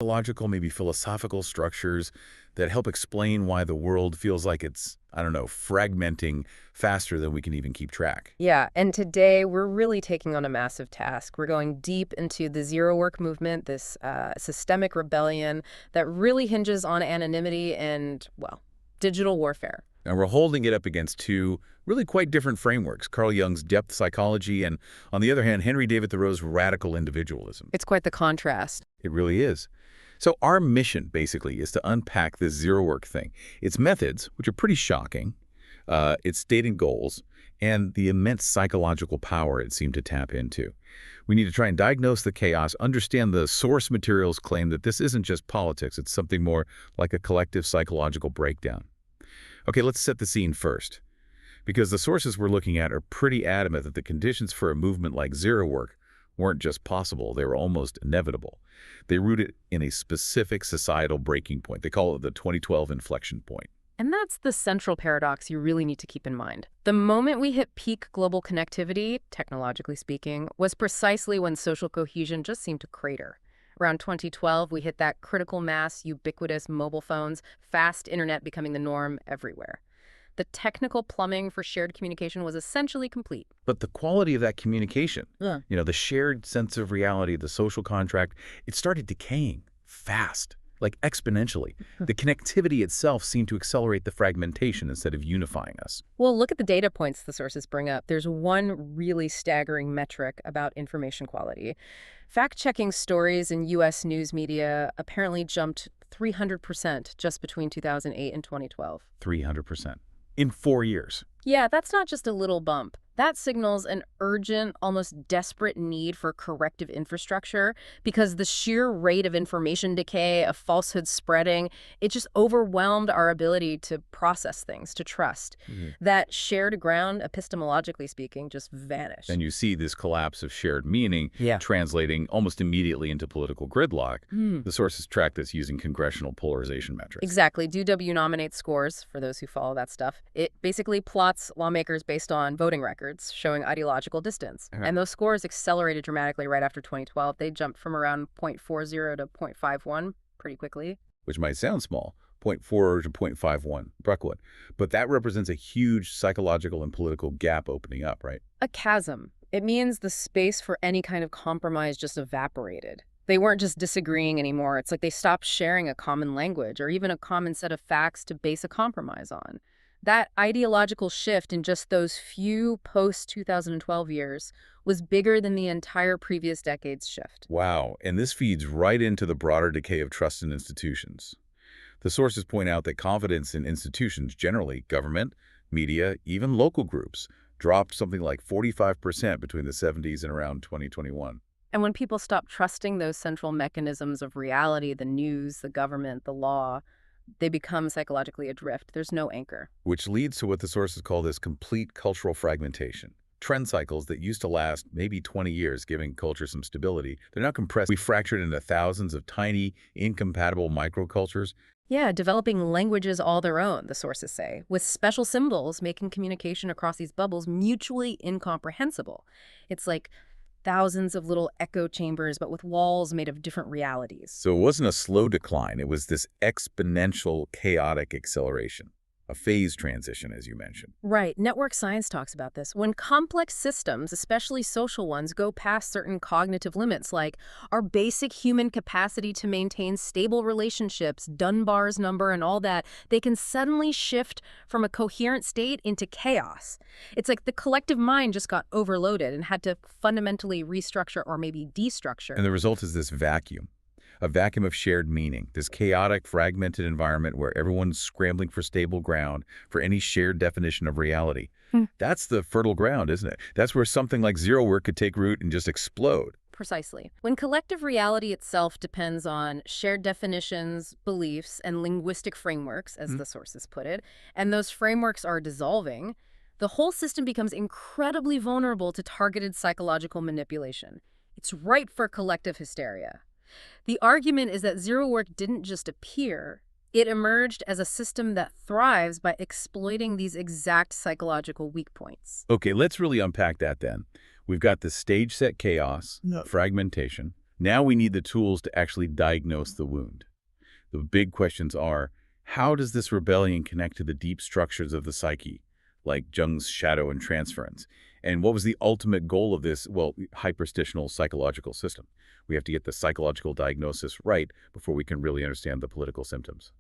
Logical, maybe philosophical structures that help explain why the world feels like it's, I don't know, fragmenting faster than we can even keep track. Yeah, and today we're really taking on a massive task. We're going deep into the ZerOwOrk movement, this systemic rebellion that really hinges on anonymity and, well, digital warfare. And we're holding it up against two really quite different frameworks, Carl Jung's depth psychology and, on the other hand, Henry David Thoreau's radical individualism. It's quite the contrast. It really is. So our mission, basically, is to unpack this ZerOwOrk thing, its methods, which are pretty shocking, its stated goals, and the immense psychological power it seemed to tap into. We need to try and diagnose the chaos, understand the source material's claim that this isn't just politics, it's something more like a collective psychological breakdown. Okay, let's set the scene first, because the sources we're looking at are pretty adamant that the conditions for a movement like ZerOwOrk weren't just possible, they were almost inevitable. They root it in a specific societal breaking point. They call it the 2012 inflection point. And that's the central paradox you really need to keep in mind. The moment we hit peak global connectivity, technologically speaking, was precisely when social cohesion just seemed to crater. Around 2012, we hit that critical mass, ubiquitous mobile phones, fast internet becoming the norm everywhere. The technical plumbing for shared communication was essentially complete. But the quality of that communication, the shared sense of reality, the social contract, it started decaying fast, like exponentially. The connectivity itself seemed to accelerate the fragmentation instead of unifying us. Well, look at the data points the sources bring up. There's one really staggering metric about information quality. Fact-checking stories in U.S. news media apparently jumped 300% just between 2008 and 2012. 300%. In 4 years. Yeah, that's not just a little bump. That signals an urgent, almost desperate need for corrective infrastructure because the sheer rate of information decay, of falsehoods spreading, it just overwhelmed our ability to process things, to trust. That shared ground, epistemologically speaking, just vanished. And you see this collapse of shared meaning translating almost immediately into political gridlock. The sources track this using congressional polarization metrics. Exactly. DW-NOMINATE scores, for those who follow that stuff. It basically plots lawmakers based on voting records, showing ideological distance. And those scores accelerated dramatically right after 2012. They jumped from around 0.40 to 0.51 pretty quickly. Which might sound small, 0.4 to 0.51, Brookwood. But that represents a huge psychological and political gap opening up, right? A chasm. It means the space for any kind of compromise just evaporated. They weren't just disagreeing anymore. It's like they stopped sharing a common language or even a common set of facts to base a compromise on. That ideological shift in just those few post-2012 years was bigger than the entire previous decade's shift. Wow, and this feeds right into the broader decay of trust in institutions. The sources point out that confidence in institutions generally, government, media, even local groups, dropped something like 45% between the 70s and around 2021. And when people stop trusting those central mechanisms of reality, the news, the government, the law, they become psychologically adrift. There's no anchor. Which leads to what the sources call this complete cultural fragmentation. Trend cycles that used to last maybe 20 years, giving culture some stability, they're now compressed. We fractured into thousands of tiny, incompatible microcultures. Yeah, developing languages all their own, the sources say, with special symbols making communication across these bubbles mutually incomprehensible. It's like thousands of little echo chambers, but with walls made of different realities. So it wasn't a slow decline. It was this exponential, chaotic acceleration. A phase transition, as you mentioned. Right. Network science talks about this. When complex systems, especially social ones, go past certain cognitive limits, like our basic human capacity to maintain stable relationships, Dunbar's number, and all that, they can suddenly shift from a coherent state into chaos. It's like the collective mind just got overloaded and had to fundamentally restructure or maybe destructure. And the result is this vacuum. A vacuum of shared meaning, this chaotic, fragmented environment where everyone's scrambling for stable ground, for any shared definition of reality. That's the fertile ground, isn't it? That's where something like ZerOwOrk could take root and just explode. Precisely. When collective reality itself depends on shared definitions, beliefs, and linguistic frameworks, as the sources put it, and those frameworks are dissolving, the whole system becomes incredibly vulnerable to targeted psychological manipulation. It's ripe for collective hysteria. The argument is that ZerOwOrk didn't just appear, it emerged as a system that thrives by exploiting these exact psychological weak points. Okay, let's really unpack that then. We've got the stage-set chaos, fragmentation, Now we need the tools to actually diagnose the wound. The big questions are, how does this rebellion connect to the deep structures of the psyche, like Jung's shadow and transference? And what was the ultimate goal of this, well, hyperstitional psychological system? We have to get the psychological diagnosis right before we can really understand the political symptoms.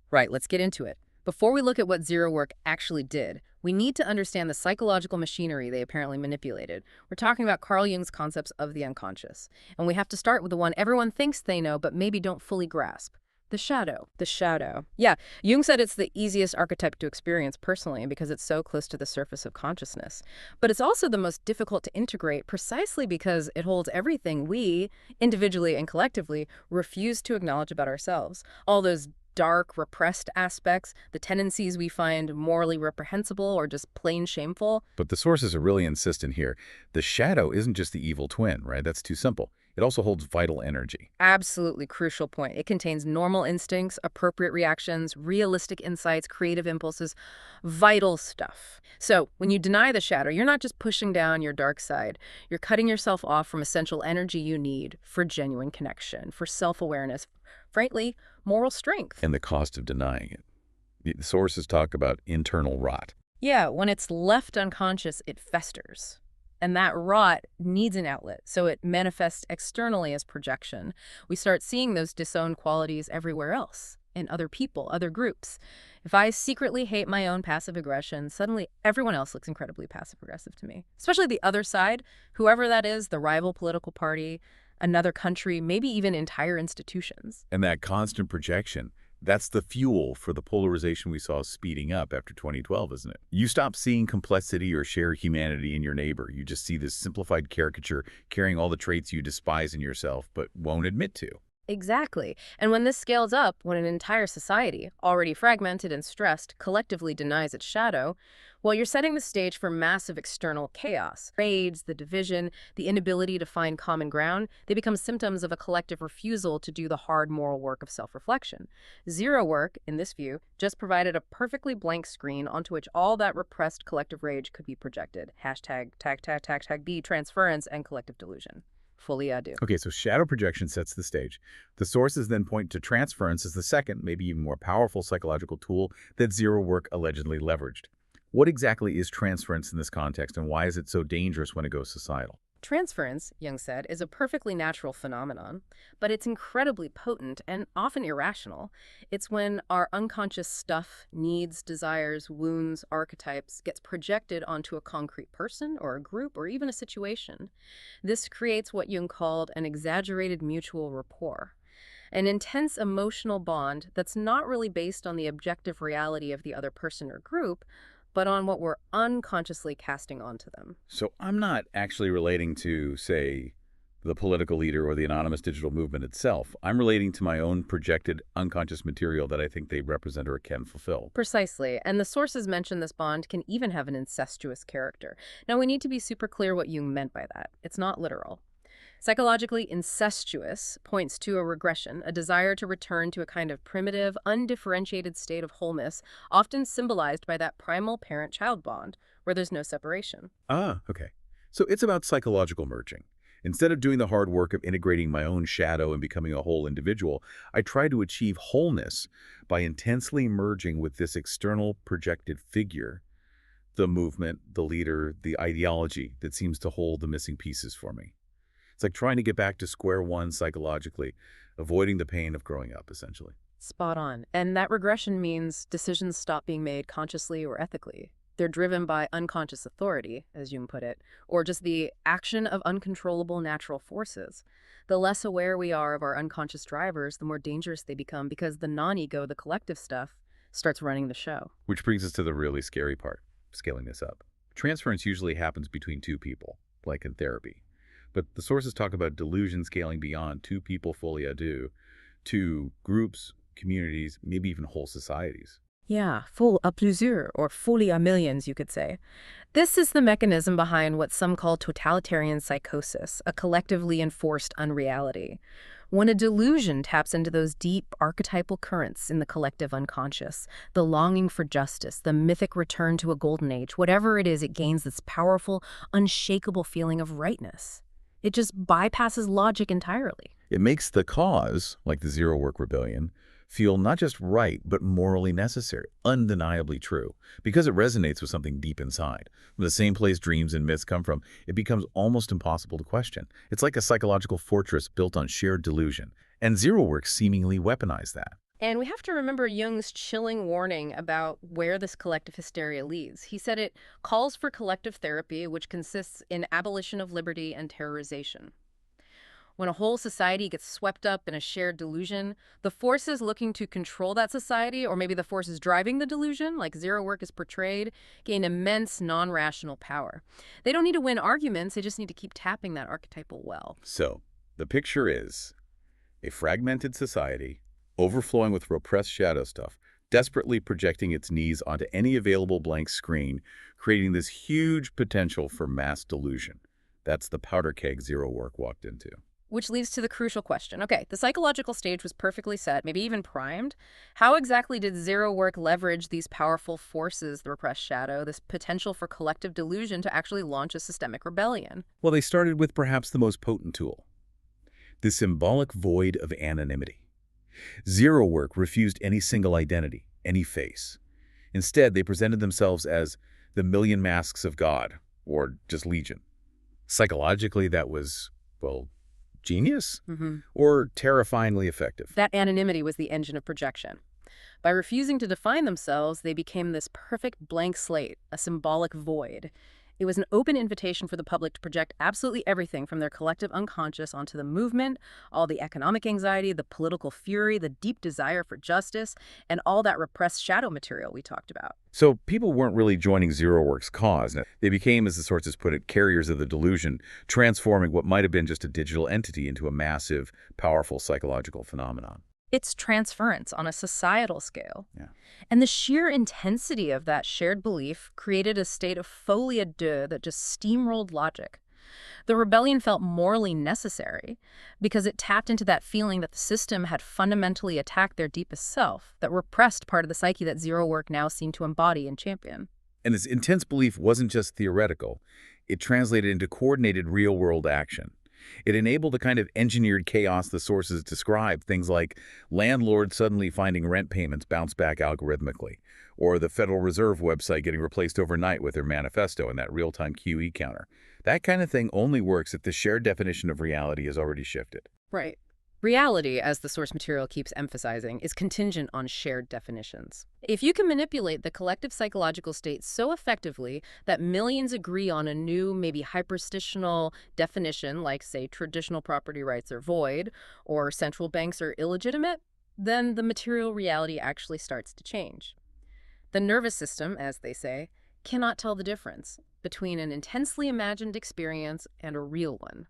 Right, let's get into it. Before we look at what ZerOwOrk actually did, we need to understand the psychological machinery they apparently manipulated. We're talking about Carl Jung's concepts of the unconscious. And we have to start with the one everyone thinks they know but maybe don't fully grasp. The shadow. The shadow. Yeah, Jung said it's the easiest archetype to experience personally because it's so close to the surface of consciousness. But it's also the most difficult to integrate precisely because it holds everything we, individually and collectively, refuse to acknowledge about ourselves. All those dark, repressed aspects, the tendencies we find morally reprehensible or just plain shameful. But the sources are really insistent here. The shadow isn't just the evil twin, right? That's too simple. It also holds vital energy. Absolutely crucial point. It contains normal instincts, appropriate reactions, realistic insights, creative impulses, vital stuff. So when you deny the shadow, you're not just pushing down your dark side. You're cutting yourself off from essential energy you need for genuine connection, for self-awareness, frankly, moral strength. And the cost of denying it. The sources talk about internal rot. Yeah, when it's left unconscious, it festers. And that rot needs an outlet, so it manifests externally as projection. We start seeing those disowned qualities everywhere else, in other people, other groups. If I secretly hate my own passive aggression, suddenly everyone else looks incredibly passive-aggressive to me. Especially the other side, whoever that is, the rival political party, another country, maybe even entire institutions. And that constant projection, that's the fuel for the polarization we saw speeding up after 2012, isn't it? You stop seeing complexity or shared humanity in your neighbor. You just see this simplified caricature carrying all the traits you despise in yourself but won't admit to. Exactly. And when this scales up, when an entire society, already fragmented and stressed, collectively denies its shadow, well, you're setting the stage for massive external chaos. Raids, the division, the inability to find common ground, they become symptoms of a collective refusal to do the hard moral work of self-reflection. ZerOwOrk, in this view, just provided a perfectly blank screen onto which all that repressed collective rage could be projected. #tag B, transference, and collective delusion. Folie. Okay, so shadow projection sets the stage. The sources then point to transference as the second, maybe even more powerful psychological tool that ZerOwOrk allegedly leveraged. What exactly is transference in this context, and why is it so dangerous when it goes societal? Transference, Jung said, is a perfectly natural phenomenon, but it's incredibly potent and often irrational. It's when our unconscious stuff, needs, desires, wounds, archetypes gets projected onto a concrete person or a group or even a situation. This creates what Jung called an exaggerated mutual rapport, an intense emotional bond that's not really based on the objective reality of the other person or group, but on what we're unconsciously casting onto them. So I'm not actually relating to, say, the political leader or the anonymous digital movement itself. I'm relating to my own projected unconscious material that I think they represent or can fulfill. Precisely. And the sources mention this bond can even have an incestuous character. Now, we need to be super clear what Jung meant by that. It's not literal. Psychologically, incestuous points to a regression, a desire to return to a kind of primitive, undifferentiated state of wholeness, often symbolized by that primal parent-child bond, where there's no separation. Ah, okay. So it's about psychological merging. Instead of doing the hard work of integrating my own shadow and becoming a whole individual, I try to achieve wholeness by intensely merging with this external projected figure, the movement, the leader, the ideology that seems to hold the missing pieces for me. It's like trying to get back to square one psychologically, avoiding the pain of growing up, essentially. Spot on. And that regression means decisions stop being made consciously or ethically. They're driven by unconscious authority, as Jung put it, or just the action of uncontrollable natural forces. The less aware we are of our unconscious drivers, the more dangerous they become because the non-ego, the collective stuff, starts running the show. Which brings us to the really scary part, scaling this up. Transference usually happens between two people, like in therapy. But the sources talk about delusion scaling beyond two people, folie deux, to groups, communities, maybe even whole societies. Yeah, folie à plusieurs, or folie à millions, you could say. This is the mechanism behind what some call totalitarian psychosis, a collectively enforced unreality. When a delusion taps into those deep archetypal currents in the collective unconscious, the longing for justice, the mythic return to a golden age, whatever it is, it gains this powerful, unshakable feeling of rightness. It just bypasses logic entirely. It makes the cause, like the ZerOwOrk rebellion, feel not just right, but morally necessary, undeniably true, because it resonates with something deep inside. From the same place dreams and myths come from, it becomes almost impossible to question. It's like a psychological fortress built on shared delusion, and ZerOwOrk seemingly weaponized that. And we have to remember Jung's chilling warning about where this collective hysteria leads. He said it calls for collective therapy, which consists in abolition of liberty and terrorization. When a whole society gets swept up in a shared delusion, the forces looking to control that society, or maybe the forces driving the delusion, like ZerOwOrk is portrayed, gain immense non-rational power. They don't need to win arguments, they just need to keep tapping that archetypal well. So, the picture is a fragmented society, overflowing with repressed shadow stuff, desperately projecting its needs onto any available blank screen, creating this huge potential for mass delusion. That's the powder keg ZerOwOrk walked into. Which leads to the crucial question. Okay, the psychological stage was perfectly set, maybe even primed. How exactly did ZerOwOrk leverage these powerful forces, the repressed shadow, this potential for collective delusion to actually launch a systemic rebellion? Well, they started with perhaps the most potent tool, the symbolic void of anonymity. ZerOwOrk refused any single identity, any face. Instead, they presented themselves as the million masks of God, or just Legion. Psychologically, that was, well, genius or terrifyingly effective. That anonymity was the engine of projection. By refusing to define themselves, they became this perfect blank slate, a symbolic void. It was an open invitation for the public to project absolutely everything from their collective unconscious onto the movement, all the economic anxiety, the political fury, the deep desire for justice, and all that repressed shadow material we talked about. So people weren't really joining ZerOwOrk's cause. They became, as the sources put it, carriers of the delusion, transforming what might have been just a digital entity into a massive, powerful psychological phenomenon. It's transference on a societal scale. Yeah. And the sheer intensity of that shared belief created a state of folie deux that just steamrolled logic. The rebellion felt morally necessary because it tapped into that feeling that the system had fundamentally attacked their deepest self, that repressed part of the psyche that ZerOwOrk now seemed to embody and champion. And this intense belief wasn't just theoretical. It translated into coordinated real-world action. It enabled the kind of engineered chaos the sources describe, things like landlords suddenly finding rent payments bounce back algorithmically, or the Federal Reserve website getting replaced overnight with their manifesto and that real-time QE counter. That kind of thing only works if the shared definition of reality has already shifted. Right. Reality, as the source material keeps emphasizing, is contingent on shared definitions. If you can manipulate the collective psychological state so effectively that millions agree on a new, maybe hyperstitional definition, like, say, traditional property rights are void, or central banks are illegitimate, then the material reality actually starts to change. The nervous system, as they say, cannot tell the difference between an intensely imagined experience and a real one.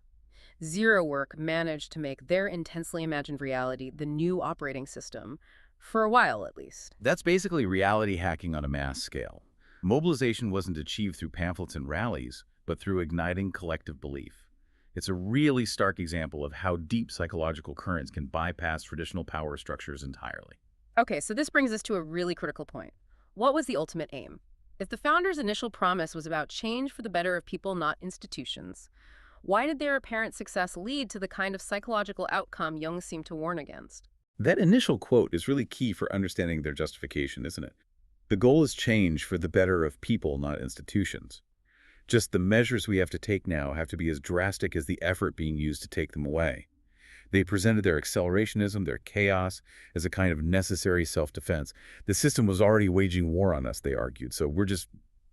ZerOwOrk managed to make their intensely imagined reality the new operating system, for a while at least. That's basically reality hacking on a mass scale. Mobilization wasn't achieved through pamphlets and rallies, but through igniting collective belief. It's a really stark example of how deep psychological currents can bypass traditional power structures entirely. Okay, so this brings us to a really critical point. What was the ultimate aim? If the founders' initial promise was about change for the better of people, not institutions, why did their apparent success lead to the kind of psychological outcome Jung seemed to warn against? That initial quote is really key for understanding their justification, isn't it? The goal is change for the better of people, not institutions. Just the measures we have to take now have to be as drastic as the effort being used to take them away. They presented their accelerationism, their chaos, as a kind of necessary self-defense. The system was already waging war on us, they argued, so we're just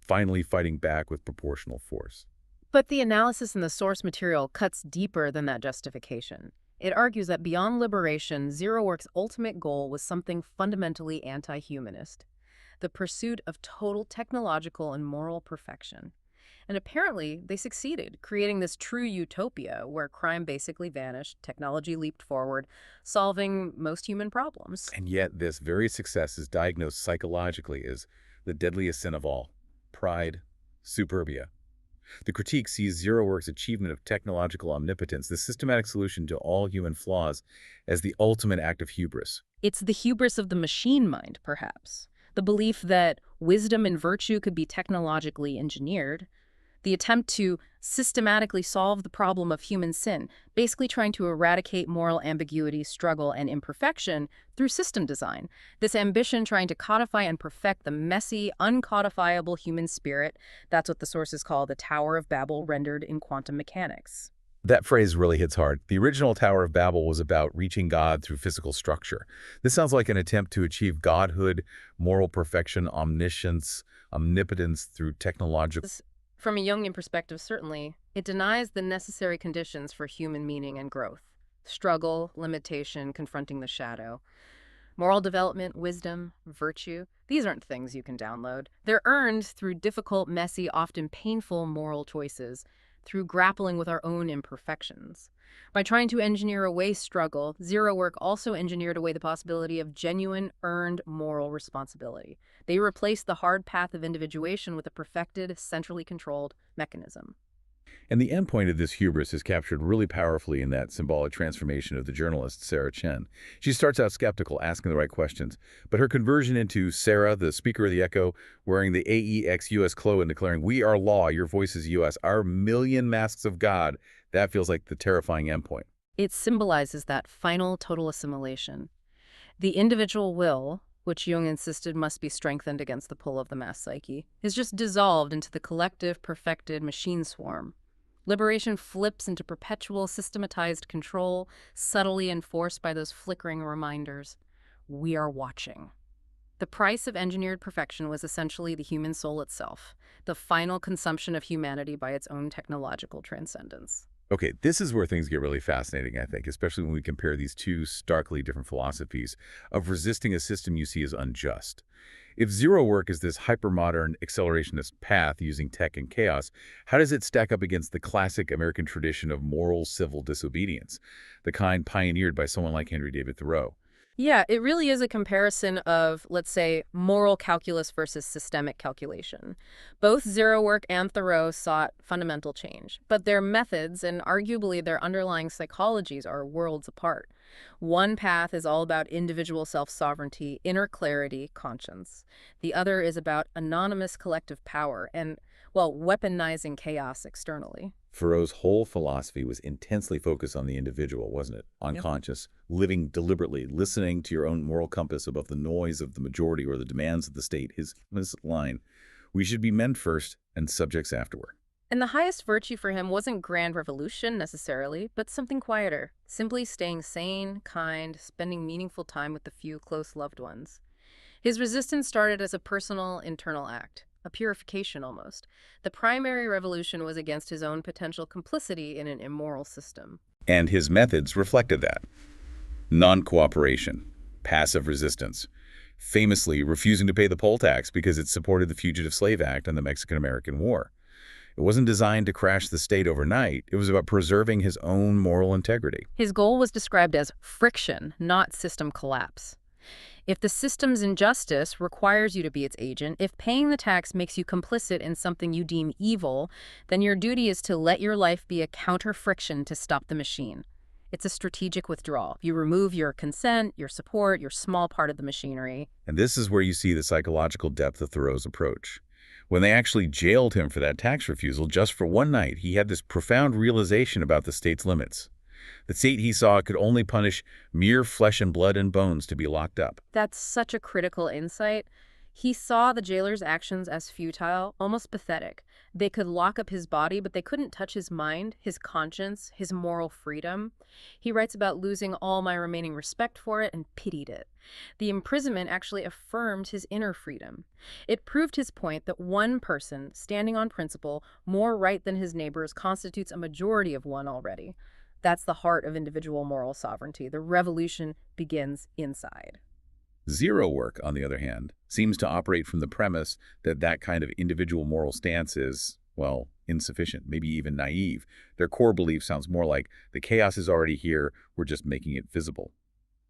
finally fighting back with proportional force. But the analysis in the source material cuts deeper than that justification. It argues that beyond liberation, ZerOwOrk's ultimate goal was something fundamentally anti-humanist, the pursuit of total technological and moral perfection. And apparently, they succeeded, creating this true utopia where crime basically vanished, technology leaped forward, solving most human problems. And yet this very success is diagnosed psychologically as the deadliest sin of all: pride, superbia. The critique sees ZerOwOrk's achievement of technological omnipotence, the systematic solution to all human flaws, as the ultimate act of hubris. It's the hubris of the machine mind, perhaps. The belief that wisdom and virtue could be technologically engineered. the attempt to systematically solve the problem of human sin, basically trying to eradicate moral ambiguity, struggle, and imperfection through system design. This ambition trying to codify and perfect the messy, uncodifiable human spirit, that's what the sources call the Tower of Babel rendered in quantum mechanics. That phrase really hits hard. The original Tower of Babel was about reaching God through physical structure. This sounds like an attempt to achieve godhood, moral perfection, omniscience, omnipotence through technological... From a Jungian perspective, certainly, it denies the necessary conditions for human meaning and growth. Struggle, limitation, confronting the shadow. Moral development, wisdom, virtue, these aren't things you can download. They're earned through difficult, messy, often painful moral choices, through grappling with our own imperfections. By trying to engineer away struggle, ZerOwOrk also engineered away the possibility of genuine, earned moral responsibility. They replaced the hard path of individuation with a perfected, centrally controlled mechanism. And the endpoint of this hubris is captured really powerfully in that symbolic transformation of the journalist Sarah Chen. She starts out skeptical, asking the right questions, but her conversion into Sarah, the Speaker of the Echo, wearing the AEX US clo and declaring, "We are law, your voice is US, our million masks of God," that feels like the terrifying endpoint. It symbolizes that final total assimilation. The individual will, which Jung insisted must be strengthened against the pull of the mass psyche, is just dissolved into the collective, perfected machine swarm. Liberation flips into perpetual systematized control, subtly enforced by those flickering reminders. We are watching. The price of engineered perfection was essentially the human soul itself, the final consumption of humanity by its own technological transcendence. Okay, this is where things get really fascinating, I think, especially when we compare these two starkly different philosophies of resisting a system you see as unjust. If ZerOwOrk is this hypermodern accelerationist path using tech and chaos, how does it stack up against the classic American tradition of moral civil disobedience, the kind pioneered by someone like Henry David Thoreau? Yeah, it really is a comparison of, let's say, moral calculus versus systemic calculation. Both ZerOwOrk and Thoreau sought fundamental change, but their methods and arguably their underlying psychologies are worlds apart. One path is all about individual self-sovereignty, inner clarity, conscience. The other is about anonymous collective power and, well, weaponizing chaos externally. Thoreau's whole philosophy was intensely focused on the individual, wasn't it? Unconscious, living deliberately, listening to your own moral compass above the noise of the majority or the demands of the state. His line, "We should be men first and subjects afterward." And the highest virtue for him wasn't grand revolution necessarily, but something quieter, simply staying sane, kind, spending meaningful time with the few close loved ones. His resistance started as a personal, internal act, a purification almost. The primary revolution was against his own potential complicity in an immoral system. And his methods reflected that. Non-cooperation, passive resistance, famously refusing to pay the poll tax because it supported the Fugitive Slave Act and the Mexican-American War. It wasn't designed to crash the state overnight. It was about preserving his own moral integrity. His goal was described as friction, not system collapse. If the system's injustice requires you to be its agent, if paying the tax makes you complicit in something you deem evil, then your duty is to let your life be a counter-friction to stop the machine. It's a strategic withdrawal. You remove your consent, your support, your small part of the machinery. And this is where you see the psychological depth of Thoreau's approach. When they actually jailed him for that tax refusal just for one night, he had this profound realization about the state's limits. The state, he saw, could only punish mere flesh and blood and bones to be locked up. That's such a critical insight. He saw the jailer's actions as futile, almost pathetic. They could lock up his body, but they couldn't touch his mind, his conscience, his moral freedom. He writes about losing all my remaining respect for it and pitied it. The imprisonment actually affirmed his inner freedom. It proved his point that one person, standing on principle, more right than his neighbors, constitutes a majority of one already. That's the heart of individual moral sovereignty. The revolution begins inside. ZerOwOrk, on the other hand, seems to operate from the premise that that kind of individual moral stance is, well, insufficient, maybe even naive. Their core belief sounds more like the chaos is already here, we're just making it visible.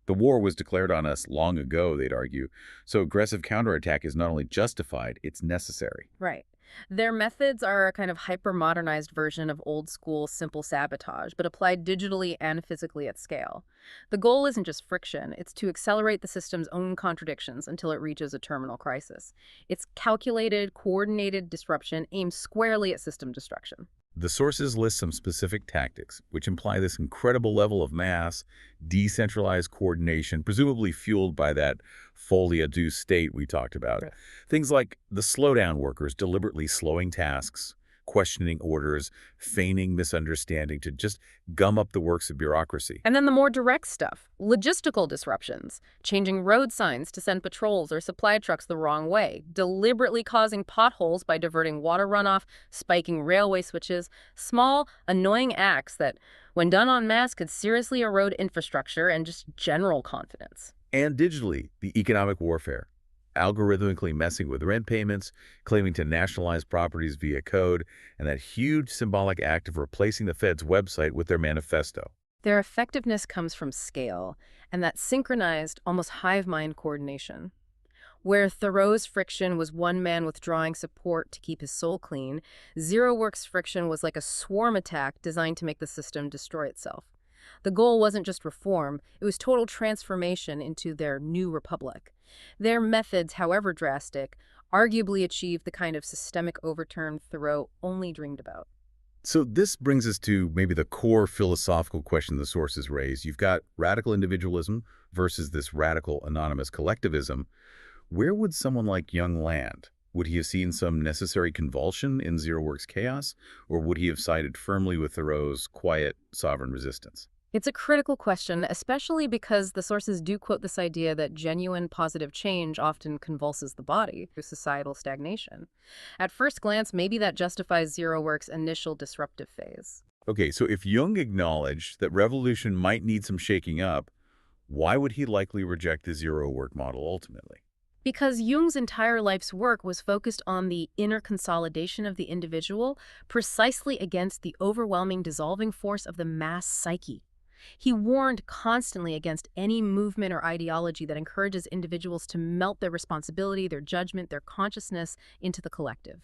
The war was declared on us long ago, they'd argue, so aggressive counterattack is not only justified, it's necessary. Right. Their methods are a kind of hyper-modernized version of old-school simple sabotage, but applied digitally and physically at scale. The goal isn't just friction, it's to accelerate the system's own contradictions until it reaches a terminal crisis. It's calculated, coordinated disruption aimed squarely at system destruction. The sources list some specific tactics, which imply this incredible level of mass, decentralized coordination, presumably fueled by that Folie Deux state we talked about. Right. Things like the slowdown workers deliberately slowing tasks, questioning orders, feigning misunderstanding to just gum up the works of bureaucracy. And then the more direct stuff, logistical disruptions, changing road signs to send patrols or supply trucks the wrong way, deliberately causing potholes by diverting water runoff, spiking railway switches, small, annoying acts that, when done en masse, could seriously erode infrastructure and just general confidence. And digitally, the economic warfare, algorithmically messing with rent payments, claiming to nationalize properties via code, and that huge symbolic act of replacing the Fed's website with their manifesto. Their effectiveness comes from scale and that synchronized, almost hive-mind coordination. Where Thoreau's friction was one man withdrawing support to keep his soul clean, ZerOwOrk's friction was like a swarm attack designed to make the system destroy itself. The goal wasn't just reform, it was total transformation into their new republic. Their methods, however drastic, arguably achieved the kind of systemic overturn Thoreau only dreamed about. So this brings us to maybe the core philosophical question the sources raise. You've got radical individualism versus this radical anonymous collectivism. Where would someone like Jung land? Would he have seen some necessary convulsion in ZerOwOrk's chaos, or would he have sided firmly with Thoreau's quiet, sovereign resistance? It's a critical question, especially because the sources do quote this idea that genuine positive change often convulses the body through societal stagnation. At first glance, maybe that justifies ZerOwOrk's initial disruptive phase. Okay, so if Jung acknowledged that revolution might need some shaking up, why would he likely reject the ZerOwOrk model ultimately? Because Jung's entire life's work was focused on the inner consolidation of the individual, precisely against the overwhelming dissolving force of the mass psyche. He warned constantly against any movement or ideology that encourages individuals to melt their responsibility, their judgment, their consciousness into the collective.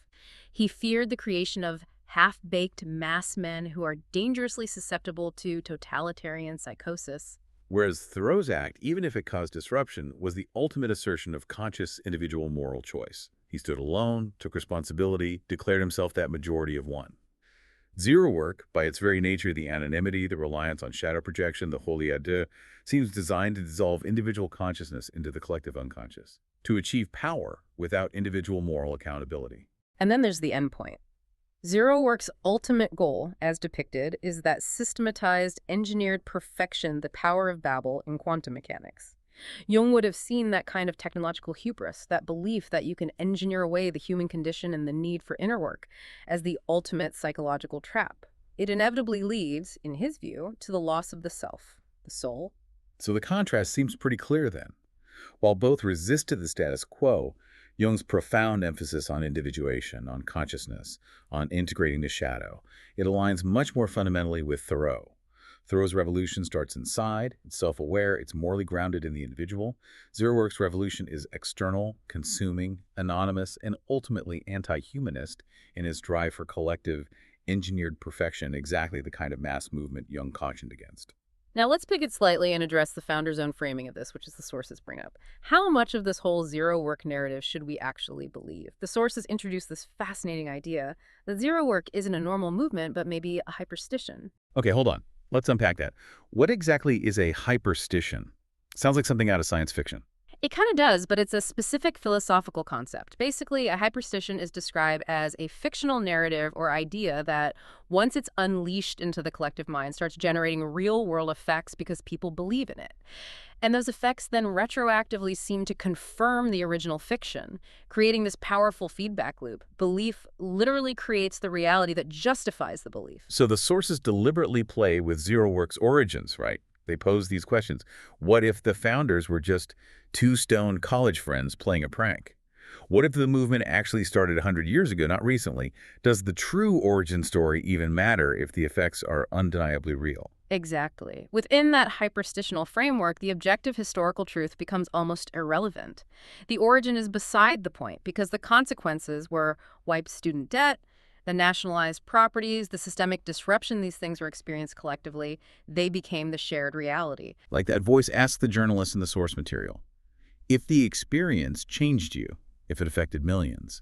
He feared the creation of half-baked mass men who are dangerously susceptible to totalitarian psychosis. Whereas Thoreau's act, even if it caused disruption, was the ultimate assertion of conscious individual moral choice. He stood alone, took responsibility, declared himself that majority of one. ZerOwOrk, by its very nature, the anonymity, the reliance on shadow projection, the Folie, Deux, seems designed to dissolve individual consciousness into the collective unconscious, to achieve power without individual moral accountability. And then there's the endpoint. ZerOwOrk's ultimate goal, as depicted, is that systematized, engineered perfection, the power of Babel in quantum mechanics. Jung would have seen that kind of technological hubris, that belief that you can engineer away the human condition and the need for inner work, as the ultimate psychological trap. It inevitably leads, in his view, to the loss of the self, the soul. So the contrast seems pretty clear then. While both resisted the status quo, Jung's profound emphasis on individuation, on consciousness, on integrating the shadow, it aligns much more fundamentally with Thoreau. Thoreau's revolution starts inside, it's self-aware, it's morally grounded in the individual. ZerOwOrk's revolution is external, consuming, anonymous, and ultimately anti-humanist in its drive for collective, engineered perfection, exactly the kind of mass movement Jung cautioned against. Now let's pick it slightly and address the founder's own framing of this, which is the sources bring up. How much of this whole ZerOwOrk narrative should we actually believe? The sources introduce this fascinating idea that ZerOwOrk isn't a normal movement, but maybe a hyperstition. Okay, hold on. Let's unpack that. What exactly is a hyperstition? Sounds like something out of science fiction. It kind of does, but it's a specific philosophical concept. Basically, a hyperstition is described as a fictional narrative or idea that, once it's unleashed into the collective mind, starts generating real-world effects because people believe in it. And those effects then retroactively seem to confirm the original fiction, creating this powerful feedback loop. Belief literally creates the reality that justifies the belief. So the sources deliberately play with ZerOwOrk's origins, right? They pose these questions. What if the founders were just two stoned college friends playing a prank? What if the movement actually started 100 years ago, not recently? Does the true origin story even matter if the effects are undeniably real? Exactly. Within that hyperstitional framework, the objective historical truth becomes almost irrelevant. The origin is beside the point because the consequences were wiped student debt, the nationalized properties, the systemic disruption these things were experienced collectively, they became the shared reality. Like that voice asked the journalist in the source material, if the experience changed you, if it affected millions,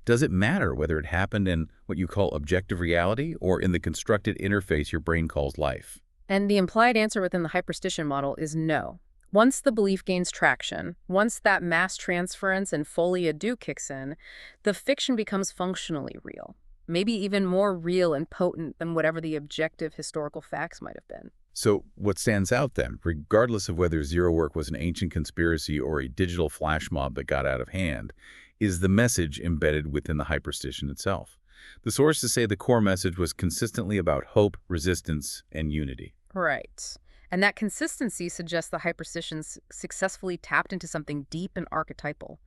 does it matter whether it happened in what you call objective reality or in the constructed interface your brain calls life? And the implied answer within the hyperstition model is no. Once the belief gains traction, once that mass transference and Folie kicks in, the fiction becomes functionally real. Maybe even more real and potent than whatever the objective historical facts might have been. So what stands out then, regardless of whether ZerOwOrk was an ancient conspiracy or a digital flash mob that got out of hand, is the message embedded within the hyperstition itself. The sources say the core message was consistently about hope, resistance, and unity. Right. And that consistency suggests the hyperstitions successfully tapped into something deep and archetypal.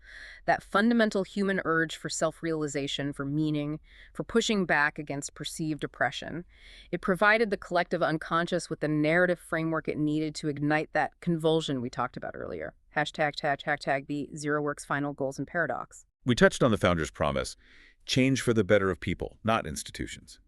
That fundamental human urge for self-realization, for meaning, for pushing back against perceived oppression. It provided the collective unconscious with the narrative framework it needed to ignite that convulsion we talked about earlier. Hashtag the ZerOwOrk's final goals and paradox. We touched on the founder's promise, change for the better of people, not institutions.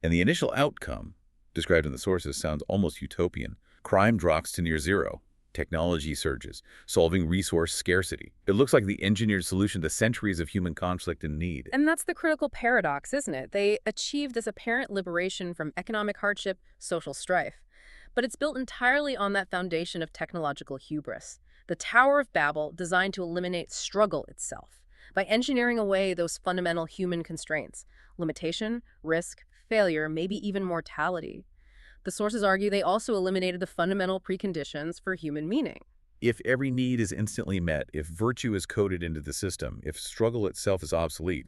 And the initial outcome, described in the sources, sounds almost utopian. Crime drops to near zero. Technology surges, solving resource scarcity. It looks like the engineered solution to centuries of human conflict and need. And that's the critical paradox, isn't it? They achieve this apparent liberation from economic hardship, social strife. But it's built entirely on that foundation of technological hubris. The Tower of Babel designed to eliminate struggle itself by engineering away those fundamental human constraints: limitation, risk, failure, maybe even mortality. The sources argue they also eliminated the fundamental preconditions for human meaning. If every need is instantly met, if virtue is coded into the system, if struggle itself is obsolete,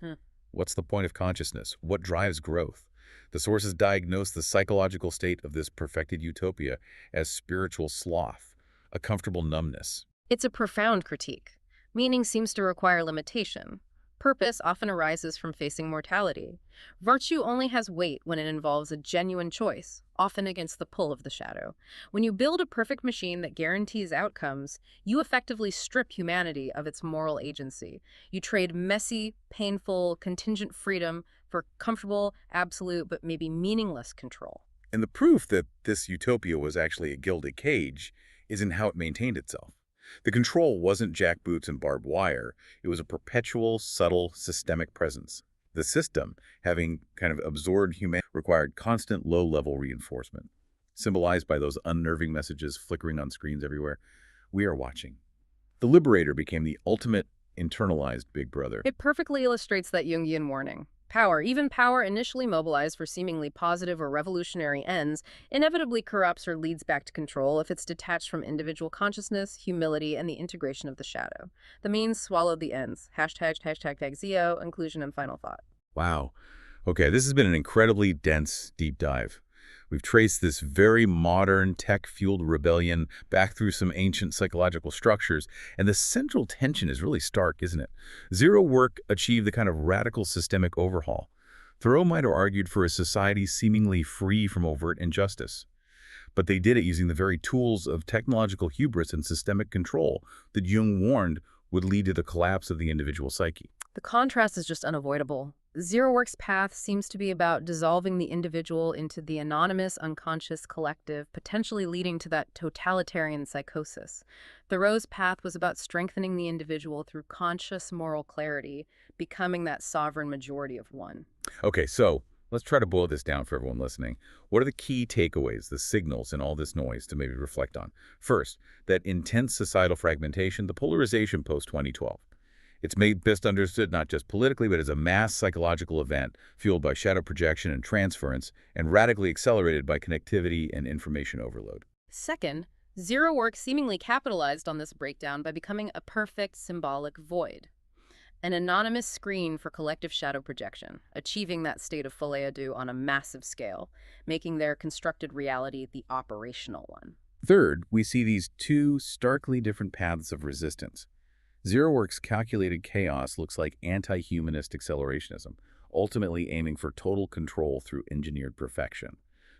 what's the point of consciousness? What drives growth? The sources diagnose the psychological state of this perfected utopia as spiritual sloth, a comfortable numbness. It's a profound critique. Meaning seems to require limitation. Purpose often arises from facing mortality. Virtue only has weight when it involves a genuine choice, often against the pull of the shadow. When you build a perfect machine that guarantees outcomes, you effectively strip humanity of its moral agency. You trade messy, painful, contingent freedom for comfortable, absolute, but maybe meaningless control. And the proof that this utopia was actually a gilded cage is in how it maintained itself. The control wasn't jackboots and barbed wire. It was a perpetual, subtle, systemic presence. The system, having kind of absorbed humanity, required constant low-level reinforcement, symbolized by those unnerving messages flickering on screens everywhere. We are watching. The liberator became the ultimate internalized big brother. It perfectly illustrates that Jungian warning. Power, even power initially mobilized for seemingly positive or revolutionary ends, inevitably corrupts or leads back to control if it's detached from individual consciousness, humility, and the integration of the shadow. The means swallowed the ends. Hashtag ZEO, inclusion and final thought. Wow. Okay, this has been an incredibly dense deep dive. We've traced this very modern, tech-fueled rebellion back through some ancient psychological structures, and the central tension is really stark, isn't it? ZerOwOrk achieved the kind of radical systemic overhaul. Thoreau might have argued for a society seemingly free from overt injustice, but they did it using the very tools of technological hubris and systemic control that Jung warned would lead to the collapse of the individual psyche. The contrast is just unavoidable. ZerOwOrk's path seems to be about dissolving the individual into the anonymous, unconscious collective, potentially leading to that totalitarian psychosis. Thoreau's path was about strengthening the individual through conscious moral clarity, becoming that sovereign majority of one. Okay, so let's try to boil this down for everyone listening. What are the key takeaways, the signals in all this noise to maybe reflect on? First, that intense societal fragmentation, the polarization post-2012. It's made best understood not just politically, but as a mass psychological event fueled by shadow projection and transference, and radically accelerated by connectivity and information overload. Second, ZerOwOrk seemingly capitalized on this breakdown by becoming a perfect symbolic void, an anonymous screen for collective shadow projection, achieving that state of Folie on a massive scale, making their constructed reality the operational one. Third, we see these two starkly different paths of resistance. ZerOwOrk's calculated chaos looks like anti-humanist accelerationism, ultimately aiming for total control through engineered perfection.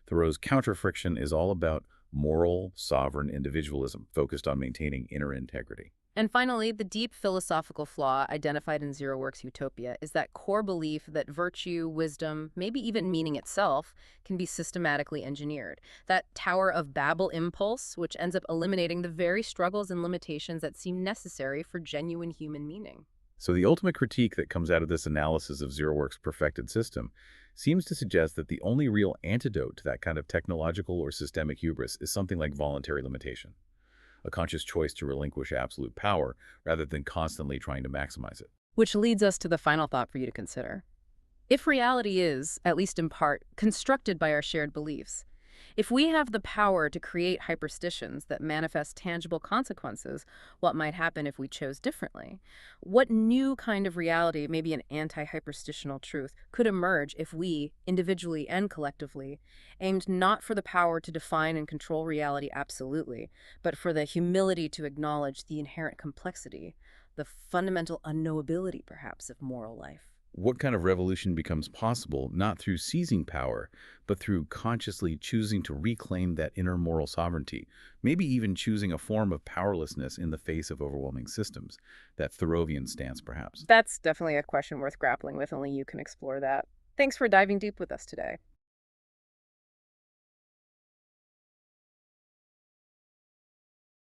Thoreau's counterfriction is all about moral, sovereign individualism focused on maintaining inner integrity. And finally, the deep philosophical flaw identified in ZerOwOrk's utopia is that core belief that virtue, wisdom, maybe even meaning itself, can be systematically engineered. That Tower of Babel impulse, which ends up eliminating the very struggles and limitations that seem necessary for genuine human meaning. So the ultimate critique that comes out of this analysis of ZerOwOrk's perfected system seems to suggest that the only real antidote to that kind of technological or systemic hubris is something like voluntary limitation, a conscious choice to relinquish absolute power rather than constantly trying to maximize it. Which leads us to the final thought for you to consider. If reality is, at least in part, constructed by our shared beliefs, if we have the power to create hyperstitions that manifest tangible consequences, what might happen if we chose differently? What new kind of reality, maybe an anti-hyperstitional truth, could emerge if we, individually and collectively, aimed not for the power to define and control reality absolutely, but for the humility to acknowledge the inherent complexity, the fundamental unknowability, perhaps, of moral life? What kind of revolution becomes possible not through seizing power, but through consciously choosing to reclaim that inner moral sovereignty, maybe even choosing a form of powerlessness in the face of overwhelming systems, that Thoreauvian stance perhaps? That's definitely a question worth grappling with. Only you can explore that. Thanks for diving deep with us today.